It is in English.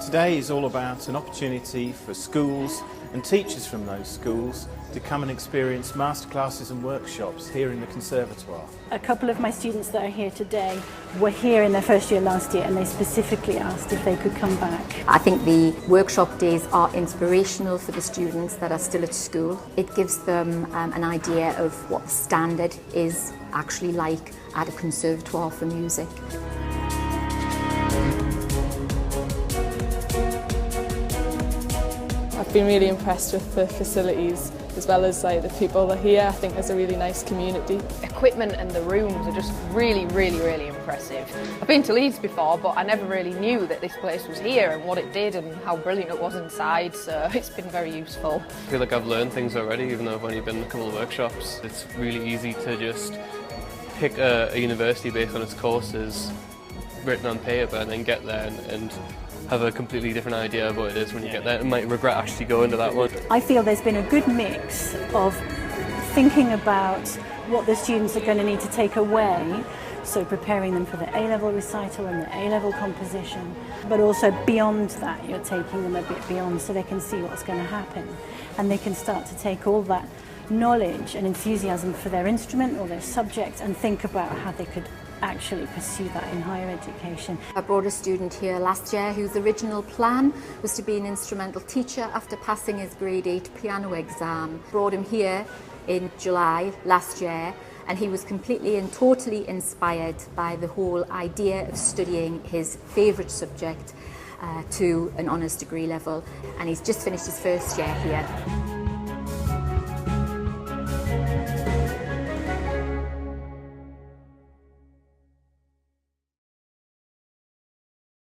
Today is all about an opportunity for schools and teachers from those schools to come and experience masterclasses and workshops here in the Conservatoire. A couple of my students that are here today were here in their first year last year, and they specifically asked if they could come back. I think the workshop days are inspirational for the students that are still at school. It gives them an idea of what the standard is actually like at a conservatoire for music. I've been really impressed with the facilities as well as the people that are here. I think there's a really nice community. Equipment and the rooms are just really impressive. I've been to Leeds before, but I never really knew that this place was here and what it did and how brilliant it was inside, so it's been very useful. I feel like I've learned things already, even though I've only been in a couple of workshops. It's really easy to just pick a university based on its courses written on paper and then get there and have a completely different idea of what it is when you get there and might regret actually going to that one. I feel there's been a good mix of thinking about what the students are going to need to take away, so preparing them for the A-level recital and the A-level composition, but also beyond that you're taking them a bit beyond so they can see what's going to happen and they can start to take all that knowledge and enthusiasm for their instrument or their subject and think about how they could actually pursue that in higher education. I brought a student here last year whose original plan was to be an instrumental teacher after passing his grade 8 piano exam. Brought him here in July last year and he was completely and totally inspired by the whole idea of studying his favourite subject to an honours degree level, and he's just finished his first year here.